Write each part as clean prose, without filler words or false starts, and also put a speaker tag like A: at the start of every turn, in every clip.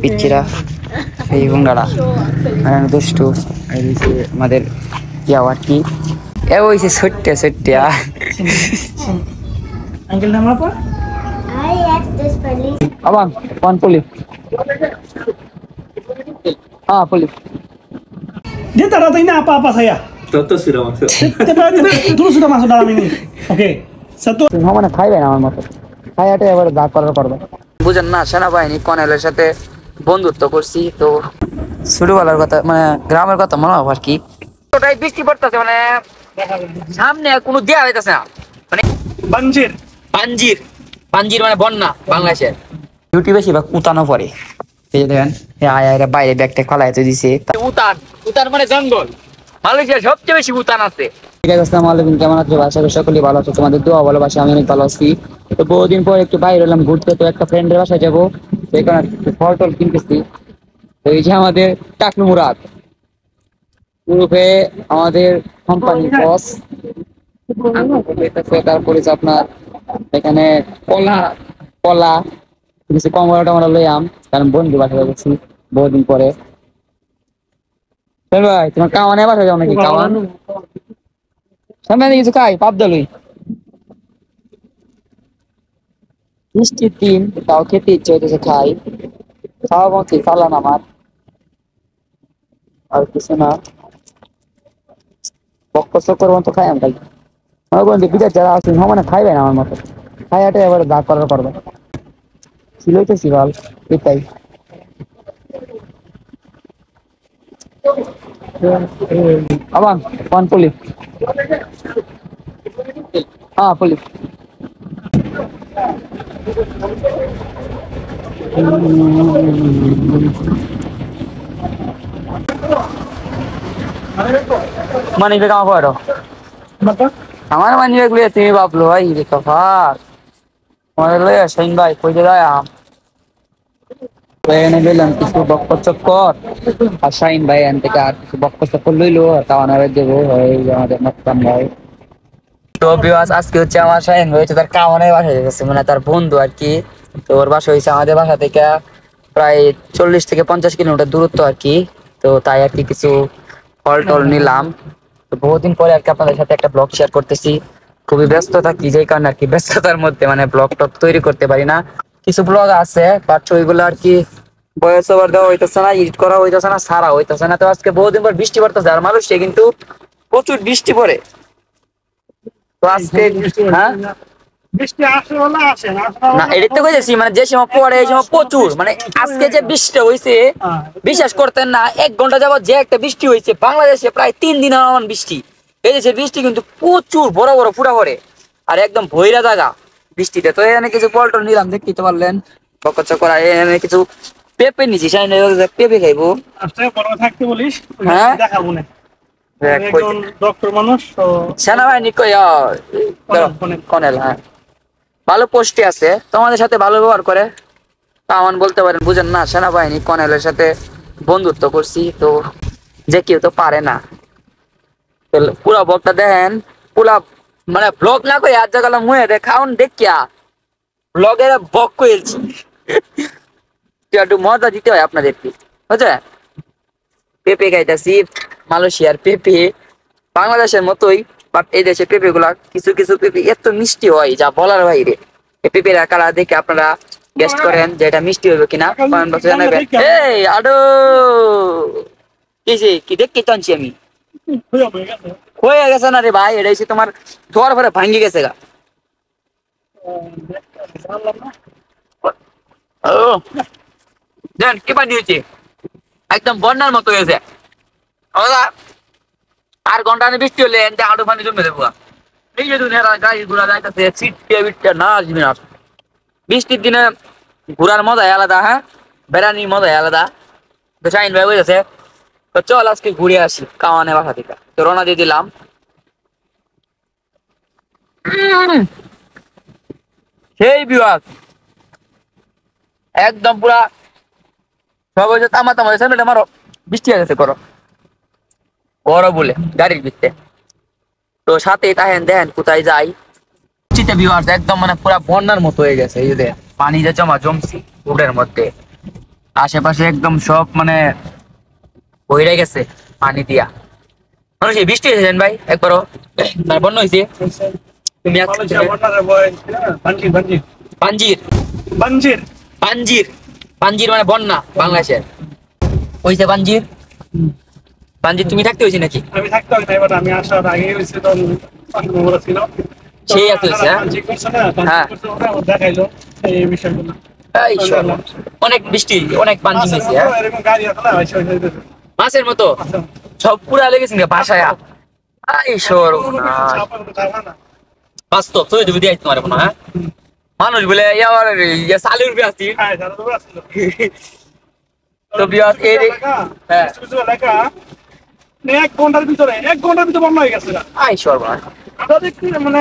A: পিচ্চিরা এই গুন্ডারা দুষ্টু আমাদের ইয়া আর কি এ হইছে ছোট্ট ছোট্ট
B: Uncle nama apa?
A: abang one police police
B: Dia tak datang ini apa-apa saya.
C: Toto sudah masuk.
B: Dulu sudah masuk dalam ini. Oke. Satu.
A: মানে খাইবে না আমার মতো খাইয়াটা এবার দাগ করার করবে বুঝেন না সেনাবাহিনী কর্নেলের সাথে বন্ধুত্ব করছি তো ছোটবেলার কথা মানে গ্রামের কথা মনে হয় আর কি ওটাই বৃষ্টি পড়তেছে মানে সামনে কোনো দেয়া হইতেছে না মানে
B: Banjir.
A: পাঞ্জির পাঞ্জির মানে বন্যা বাংলাদেশের ইউটিউবে বেশি বা উতানো পরে এই যে দেখেন আয়া বাইরে ব্যাগটা খোলাইতে দিছে উতান উতান মানে জঙ্গল মালয়েশিয়ার সবচেয়ে বেশি উতান আছে ঠিক আছে আসসালামু আলাইকুম কেমন আছো আশা করি সকলেই ভালো আছো তোমাদের দোয়া ভালোবাসা আমি অনেক ভালো আছি তো বহুদিন পর একটু বাইরে এলাম ঘুরতে তো একটা ফ্রেন্ডের বাসায় যাবো সেখানে ফল টল কিনতেছি তো এই যে আমাদের টাকলু মুরাদ গ্রুপে আমাদের কোম্পানি বস তারপরে আপনার এখানে কলা কলা কিছু কমলা টমলা লইয়াম কারণ বন্ধু বাসায় গেছি বহুদিন পরে ভাই তোমার কাওয়ানে বাসায় যাও নাকি কাওয়ান সামনে কিছু খাই পাপ দলুই মিষ্টির দিন তাও খেতে ইচ্ছে হইতেছে খাই খাওয়া মতো চালান আমার আর কিছু না বক্কর চক্কর মতো খাই আমি খাই আমার বন্ধু বিদেশ যারা আছে মানে খাইবে না আমার মতো খাইয়াটা এবার দাগ করার করবে ছিল তো শিবাল এটাই abang one police police money bag apa ada
B: Apa?
A: আমার money bag lihat তুমি বাবলু ভাই দেখো ফাক আমার লয়ে শাইন ভাই কই যায় এনে গেলাম কিছু বক্কর চক্কর আর শাইন ভাই এন থেকে আর কিছু বক্কর চক্কর লইলো তাওয়ানারে দেবো আমাদের মতকাম ভাই তো বিবাস আজকে হচ্ছে আমার শাইন ভাই হচ্ছে তার কাওয়ানের বাসায় গেছে মানে তার বন্ধু আর কি তো ওর বাসা হয়েছে আমাদের বাসা থেকে প্রায় 40 থেকে 50 কিলোমিটার দূরত্ব আর কি তো তাই আর কি কিছু ফল টল নিলাম তো বহুদিন পরে আর কি আপনাদের সাথে একটা ব্লগ শেয়ার করতেছি খুবই ব্যস্ত থাকি যেই কারণে আর কি ব্যস্ততার মধ্যে মানে ব্লগ টক তৈরি করতে পারি না কিছু ব্লগ আছে বাট ওইগুলো আর কি ভয়েস ওভার দেওয়া হইতেছে না এডিট করা হইতেছে না সারা হইতেছে না তো আজকে বহুদিন পর বৃষ্টি পড়তেছে আর মালয়েশিয়া কিন্তু প্রচুর বৃষ্টি পড়ে তো আজকে হ্যাঁ
B: বৃষ্টি আসে না আসে না
A: না এডিট তো কইতেছি মানে যে সময় পড়ে এই সময় প্রচুর মানে আজকে যে বৃষ্টি হইছে বিশ্বাস করতেন না 1 ঘন্টা যাবত যে একটা বৃষ্টি হইছে বাংলাদেশে প্রায় 3 দিন আমার বৃষ্টি এই দেশে বৃষ্টি কিন্তু প্রচুর বড় বড় ফুটা পড়ে আর একদম ভৈরা জায়গা বৃষ্টিতে তো এখানে কিছু পল্টন নিলাম দেখতে পারলেন বকর চকর এখানে কিছু পেঁপে নিছি সাইনে পেঁপে খাইবো
B: আচ্ছা বড় থাকতে বলিস
A: হ্যাঁ
B: দেখাবো না একজন ডক্টর মানুষ তো
A: সেনাবাহিনী কই কনেল হ্যাঁ ভালো পোস্টে আছে তোমাদের সাথে ভালো ব্যবহার করে তামান বলতে পারেন বুঝেন না সেনাবাহিনী কনেলের সাথে বন্ধুত্ব করছি তো যে কেউ তো পারে না পুরা ব্লগটা দেখেন পুরা মানে ব্লগ না করে আজ জায়গা মুয়ে দেখাউন দেখিয়া ব্লগের বক করেছি একটু মজা দিতে হয় আপনাদেরকে বুঝছে পেঁপে খাইতেছি মালয়েশিয়ার পেঁপে বাংলাদেশের মতোই বাট এই দেশে পেঁপে গুলা কিছু কিছু পেঁপে এত মিষ্টি হয় যা বলার বাইরে এই পেঁপের কালার দেখে আপনারা গেস্ট করেন যে এটা মিষ্টি হবে কিনা কমেন্ট বক্সে জানাবেন এই আডো কি দেখতে টানছি আমি হয়ে গেছে না রে ভাই এটা এসে তোমার ধোয়ার পরে ভাঙ্গি গেছে গা দেন কি পানি হয়েছে একদম বন্যার মতো হয়েছে আর ঘন্টা বৃষ্টি হলে আডো পানি জমে দেবো এই যে গাড়ি ঘোড়া যাইতেছে সিটে বিটে না আসবি না বৃষ্টির দিনে ঘোরার মজাই আলাদা হ্যাঁ বেড়ানির মজাই আলাদা তো শাইন ভাই বুঝেছে তো চল আজকে ঘুরে আসি কাওয়ানে বাসা থেকে তো রওনা দিয়ে দিলাম সেই বিভাগ একদম পুরা সব হয়েছে তামা তামা সামনে মারো বৃষ্টি হয়ে গেছে করো বড় বলে গাড়ির ভিতরে তো সাথে তাহেন দেখেন কোথায় যাই একদম মানে পুরা বন্যার মতো হয়ে গেছে এই যে পানি যে জমা জমছি রোডের মধ্যে আশেপাশে একদম সব মানে বইরে গেছে পানি দিয়া। মানুষ এই বৃষ্টি হয়েছেন ভাই একবারও তার বন্যা হয়েছে। তুমি পাঞ্জির
B: বাঞ্জির
A: পাঞ্জির পাঞ্জির মানে বন্যা বাংলাদেশের হয়েছে পাঞ্জির। পাঞ্জির তুমি থাকতে হয়েছে নাকি?
B: আমি থাকতে হবে না, এবার আমি আসার আগে হয়েছে তখন ওরা ছিল
A: সেই আছে হয়েছে, হ্যাঁ হ্যাঁ
B: দেখাইলো এই বিষয়গুলো।
A: এই সব অনেক বৃষ্টি অনেক পাঞ্জি হয়েছে, হ্যাঁ
B: এরকম গাড়ি আছে না,
A: মাছের মতো সব পুরা লেগেছে বাসায়। এই সর্বনাশ বাস্তব তুই তুমি দিয়ে তোমার মনে হয় মানুষ বলে আমার চালের উপরে আসছি। তো বিয়াস এই হ্যাঁ
B: 1 ঘন্টার ভিতরে বন্ধ হয়ে গেছে।
A: আই সর্বনাশ
B: আমরা দেখছি মানে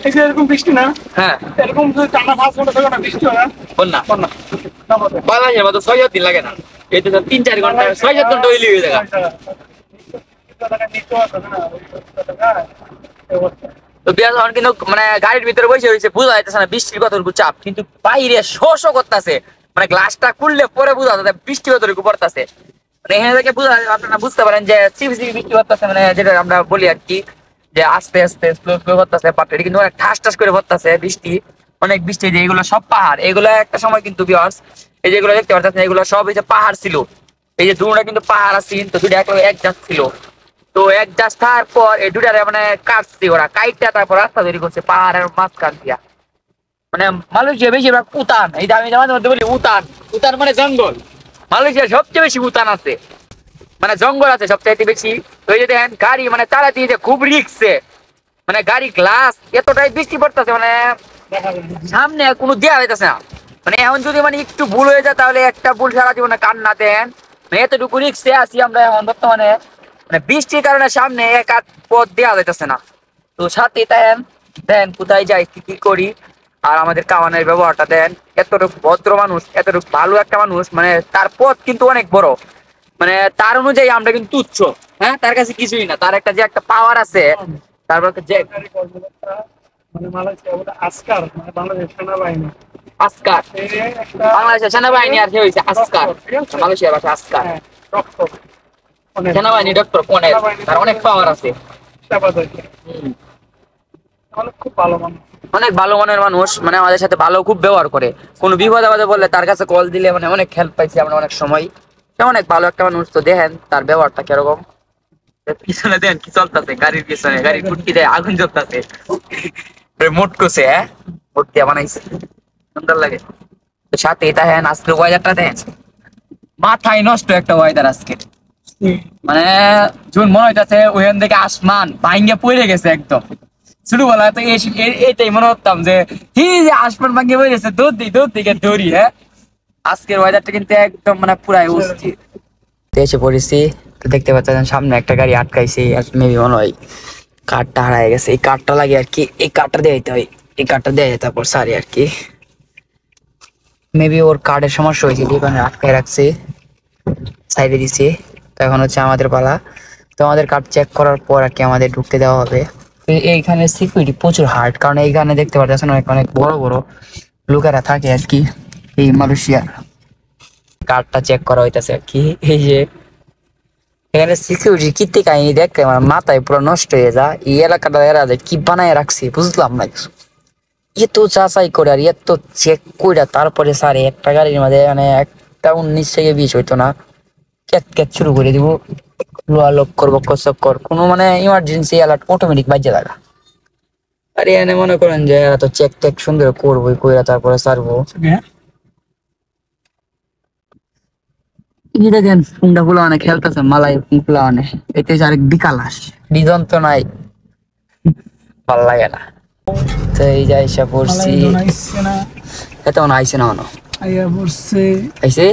B: এই যে এরকম বৃষ্টি না,
A: হ্যাঁ
B: এরকম যদি টানা 5 ঘন্টা 6 ঘন্টা বৃষ্টি হয় না,
A: বন্যা
B: বন্যা
A: বাংলাদেশের মতো 6-7 দিন লাগে না, এই তো 3-4 ঘন্টা 6-7 ঘন্টা হইলে হয়ে যায়। তো বিয়াস এখন কিন্তু মানে গাড়ির ভিতরে বসে রয়েছে, বোঝা যাইতেছে না বৃষ্টির কতটুকু চাপ, কিন্তু বাইরে শো করতেছে মানে গ্লাসটা খুললে পরে বোঝা যাচ্ছে বৃষ্টি কতটুকু পড়তেছে। মানে এখানে থেকে বোঝা আপনারা বুঝতে পারেন যে চিপি বৃষ্টি পড়তেছে, মানে যেটা আমরা বলি আর কি যে আস্তে আস্তে স্লো স্লো পড়তেছে, বাট এটা কিন্তু অনেক ঠাস ঠাস করে পড়তেছে বৃষ্টি, অনেক বৃষ্টি। যে এগুলো সব পাহাড়, এগুলো একটা সময় কিন্তু বিয়াস এই যেগুলো দেখতে পাচ্ছেন এগুলো সব এই যে পাহাড় ছিল, এই যে দুটা কিন্তু পাহাড় আছে, তো দুটা এক জাত ছিল। তো এক জাত থাকার পর এই দুটারে মানে কাটছে ওরা, কাইটটা তারপর রাস্তা তৈরি করছে পাহাড়ের মাঝখান দিয়া। মানে মালয়েশিয়া বেশিরভাগ উতান, এই যে আমি মাঝে মধ্যে বলি উতান, উতান মানে জঙ্গল। মালয়েশিয়ার সবচেয়ে বেশি উতান আছে, মানে জঙ্গল আছে সবচাইতে বেশি। তো এই যে দেখেন গাড়ি মানে চালা দিয়ে খুব রিক্সে, মানে গাড়ি গ্লাস এতটাই বৃষ্টি পড়তেছে মানে সামনে কোনো দেয়া হইতেছে না। মানে এখন যদি মানে একটু ভুল হয়ে যায় তাহলে একটা ভুল সারা জীবনে কান্না দেন, মানে এতটুকু রিক্সে আছি আমরা এখন বর্তমানে, মানে বৃষ্টির কারণে সামনে এক আধ পথ দেওয়া যাইতেছে না। তো সাথে দেন দেন কোথায় যাই কি করি, আর আমাদের কামানের ব্যবহারটা দেন, এতটুকু ভদ্র মানুষ, এতটুকু ভালো একটা মানুষ, মানে তার পথ কিন্তু অনেক বড়, মানে তার অনুযায়ী আমরা কিন্তু তুচ্ছ। হ্যাঁ তার কাছে কিছুই না, তার একটা যে একটা পাওয়ার আছে, তারপর যে
B: মানে মালয়েশিয়া বলে আসকার, মানে বাংলাদেশ সেনাবাহিনী
A: আসকার, বাংলাদেশের সেনাবাহিনী আর সে হয়েছে আসকার, মালয়েশিয়ার ভাষা আসকার,
B: ডক্টর
A: সেনাবাহিনী ডক্টর কোনের, তার অনেক পাওয়ার আছে।
B: খুব ভালো মানুষ,
A: অনেক ভালো মনের মানুষ, মানে আমাদের সাথে ভালো খুব ব্যবহার করে, কোনো বিপদ আপদে বললে তার কাছে কল দিলে মানে অনেক হেল্প পাইছি আমরা অনেক সময়। সে অনেক ভালো একটা মানুষ। তো দেখেন তার ব্যবহারটা কিরকম, পিছনে দেন কি চলতেছে, গাড়ির পিছনে গাড়ির ফুটকি দেয় আগুন জ্বলতেছে, মোট করছে, হ্যাঁ মোট দিয়ে বানাইছে, সুন্দর লাগে। তো সাথে এটা হ্যাঁ আজকে ওয়েদারটা দেন মাথায় নষ্ট একটা ওয়েদার আজকে, মানে যখন মনে হইতেছে ওখান থেকে আসমান ভাঙ্গে পড়ে গেছে একদম। ছোটবেলা তো এটাই মনে করতাম যে হি যে আসমান ভাঙ্গে পড়ে গেছে, দৌড় দিকে দৌড়ি। হ্যাঁ আজকের ওয়েদারটা কিন্তু একদম মানে পুরাই অস্থির। এসে পড়েছি, তো দেখতে পাচ্ছেন সামনে একটা গাড়ি আটকাইছে, মেবি মনে হয় কার্ডটা হারাই গেছে, এই কার্ডটা লাগে আর কি, এই কার্ডটা দিয়ে দিতে হয়, এই কার্ডটা দিয়ে তারপর সারি আর কি, মেবি ওর কার্ডের সমস্যা হয়েছে দোকানে আটকায় রাখছে, সাইডে দিছে। তো এখন হচ্ছে আমাদের পালা, তো আমাদের কার্ড চেক করার পর আর কি আমাদের ঢুকতে দেওয়া হবে। তো এইখানে সিকিউরিটি প্রচুর হার্ড, কারণ এইখানে দেখতে পাচ্ছেন অনেক অনেক বড় বড় লোকেরা থাকে আর কি। এই মালয়েশিয়ার কার্ডটা চেক করা হইতেছে আর কি, এই যে এখানে সিকিউরিটি কীর্তি কাহিনী দেখতে আমার মাথায় পুরো নষ্ট হয়ে যায়। এই এলাকাটা এরা যে কি বানায় রাখছে বুঝলাম না কিছু, এত যাচাই করে আর এত চেক করে তারপরে স্যার একটা গাড়ির মধ্যে মানে একটা 19 থেকে 20 হইতো না, ক্যাট ক্যাট শুরু করে দিব, লোয়া লোক করবো কর কোনো মানে ইমার্জেন্সি অ্যালার্ট অটোমেটিক বাজে লাগা। আর এনে মনে করেন যে এত চেক টেক সুন্দর করবোই, কইরা তারপরে ছাড়বো। এই দেখেন কুন্ডা ফুলা মানে খেলতেছে মালাই ফুলা মানে, এতে আরেক বিকাল আস ডিজন তো নাই, ভাল লাগে না। তো এই যে আইসা পড়ছি, এত মনে আইসে না মনে আইসে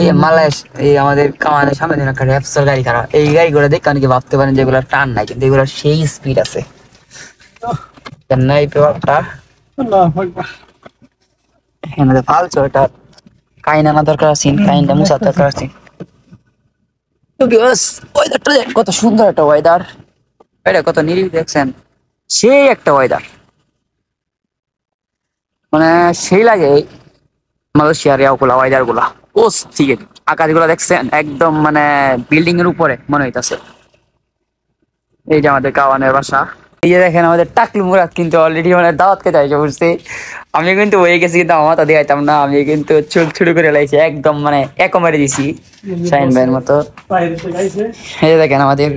A: এই মালয়েশ, এই আমাদের কামানের সামনে দিন একটা র্যাপসার গাড়ি খারাপ, এই গাড়িগুলো দেখে অনেকে ভাবতে পারেন যে এগুলো টান নাই, কিন্তু এগুলো সেই স্পিড আছে নাই পেপারটা এখানে ফালছো, এটা কাইন আনা দরকার আছে, কাইনটা মুছার দরকার আছে। ওয়েদারটা দেখ কত সুন্দর একটা ওয়েদার, এটা কত নিরিবিলি দেখছেন, সেই একটা ওয়েদার, মানে সেই লাগে মালয়েশিয়ার ইয়াগুলা ওয়েদার গুলা ও ঠিক আছে, আকাশ গুলা দেখছেন একদম মানে বিল্ডিং এর উপরে মনে হইতাছে। এই যে আমাদের কাওয়ানের বাসা। এই যে দেখেন আমাদের টাকলু মুরাদ কিন্তু অলরেডি মানে দাওয়াত খেতে এসে পড়ছে। আমি কিন্তু হয়ে গেছি কিন্তু আমার তো দেখাইতাম না, আমি কিন্তু চোখ ছোট করে লাইছি একদম মানে এক মেরে দিছি শাহিন ভাইয়ের মতো। এই যে দেখেন আমাদের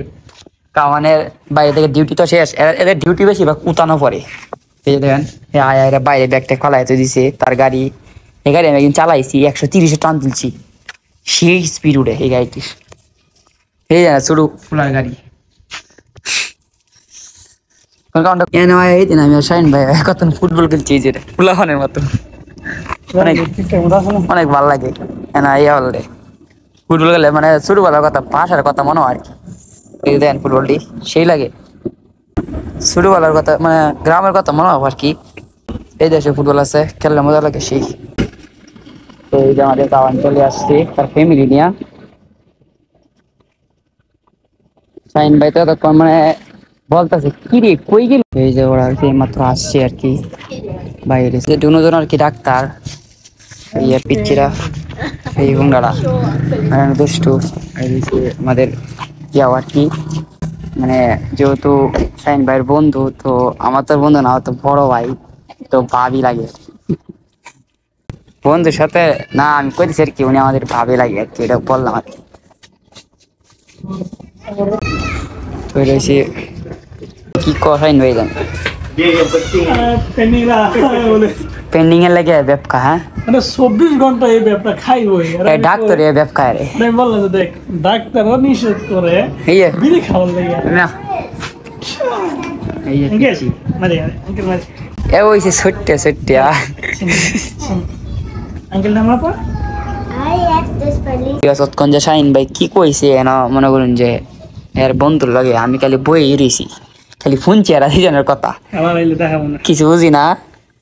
A: কাওয়ানের বাইরে থেকে ডিউটি তো শেষ, এদের ডিউটি বেশি বা কুতানো পরে। এই যে দেখেন আয়া বাইরে ব্যাগটা খোলাইতে দিছে তার গাড়ি। এই গাড়ি আমি একদিন চালাইছি 130-এ টান তুলছি, সেই স্পিড উঠে এই গাড়িটির। এই যে ছোট ফুলার গাড়ি। আমি শাহিন ভাই কত ফুটবল খেলছি এই যে ফুলাফানের মতো, অনেক অনেক ভালো লাগে। ফুটবল খেলে মানে ছোটবেলার কথা ভাষার কথা মনে হয় আর কি। এই যে দেখেন ফুটবলটি সেই লাগে, ছোটবেলার কথা মানে গ্রামের কথা মনে হয় আর কি। এই দেশে ফুটবল আছে, খেললে মজা লাগে সেই। তো এই যে আমাদের কাওয়ান চলে আসছে তার ফ্যামিলি নিয়ে। শাহিন ভাই তো তখন মানে বলতেছে কি রে কই গেল। এই যে ওরা আর কি মাত্র আসছে আর কি বাইরে, দুজন আর কি ডাক্তার ইয়ে পিচ্ছিরা এই হুন্ডারা দুষ্টু। আমাদের ইয়া আর কি মানে যেহেতু শাহিন ভাইয়ের বন্ধু, তো আমার তো বন্ধু না, তো বড় ভাই তো ভাবি লাগে বন্ধুর সাথে। না আমি কইতেছি আর কি উনি আমাদের ভাবি লাগে আর কি, এটা বললাম আর কি। তো রয়েছে কি করাই নই জানি পেন্ডিং এর লাগে ব্যবকা। হ্যাঁ
B: 24 ঘন্টা এই ব্যাপারটা খাইবই।
A: ডাক্তার এ ব্যবকা রে
B: আমি বললাম যে দেখ ডাক্তারও নিষেধ করে
A: এই
B: বিড়ি খাওয়ার লাগে
A: না। এই এ ওইছে ছোট্ট ছোট্ট
B: আঙ্কেল নাম আপা
A: সৎকন যে শাহিন ভাই কি কইছে না মনে করুন যে এর বন্ধুর লাগে আমি খালি বই রইছি, খালি শুনছি আর দুজনের কথা,
B: আমার আইলে দেখাবো না
A: কিছু বুঝি না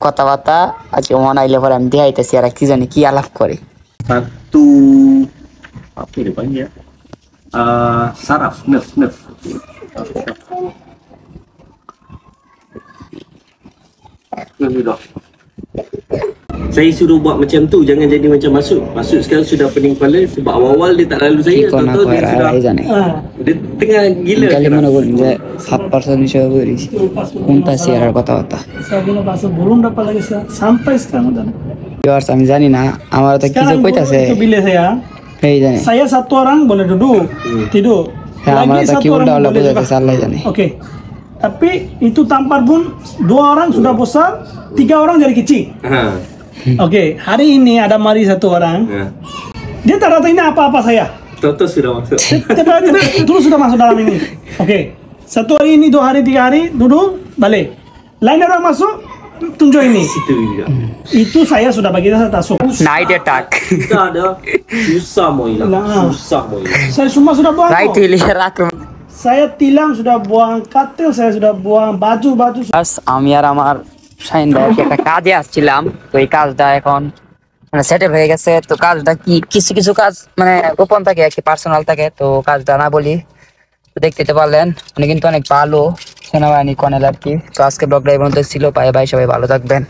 A: কথাবার্তা। আজকে মন আইলে পরে আমি দেখাইতেছি আর কি জানি কি আলাপ করে।
C: Satu apa dia panggil? Saraf, nerf. Ni dah. Saya suruh buat macam tu, jangan jadi macam masuk. Masuk sekarang sudah pening kepala sebab awal-awal dia tak lalu saya, tahu-tahu dia sudah dia tengah gila.
A: খালি মনে করুন যে 7% হিসেবে বইছি কোনটা share কথাবার্তা।
B: সাবিনা পাশে বলুন না পালা গেছে sampai sekarang dan
A: ভিউয়ার্স আমি জানি না আমার তো কিছু কইতাছে
B: itu bila saya
A: এই জানি
B: saya satu orang boleh duduk tidur
A: আমার
B: lagi
A: তো কি
B: satu
A: উল্টা
B: orang
A: উল্টা
B: boleh juga.
A: বুঝাইতেছে আল্লাহ জানে।
B: Oke tapi itu tampar pun 2 orang sudah besar, 3 orang jadi kecil.
C: Ha.
B: Oke hari ini ada mari satu orang
C: Ha.
B: dia tak tahu ini apa-apa saya.
C: Tahu-tahu sudah masuk.
B: Tiba-tiba dulu sudah masuk dalam ini. Oke. Satu hari ini, 2 hari, 3 hari duduk balik. Lain orang masuk tunjuk ini.
C: Situ juga.
B: Itu saya sudah bagi saya tasuk.
A: Night attack
C: Kita ada susah mau hilang.
B: Nah.
C: Susah mau hilang.
B: Saya semua sudah buang.
A: Right
B: kok.
A: হিলের আক্রমণ।
B: Saya tilam sudah buang, katil saya sudah buang, baju.
A: আমি আর আমার শাহিন ভাই একটা কাজে আসছিলাম, তো এই কাজটা এখন মানে সেটেল হয়ে গেছে। তো কাজটা কি কিছু কিছু কাজ মানে গোপন থাকে আর কি, পার্সোনাল থাকে, তো কাজটা না বলি। তো দেখতে তো পারলেন উনি কিন্তু অনেক ভালো সেনাবাহিনী কর্নেল আর কি। তো আজকে ব্লগটা এই পর্যন্ত ছিল, বাই বাই, সবাই ভালো থাকবেন।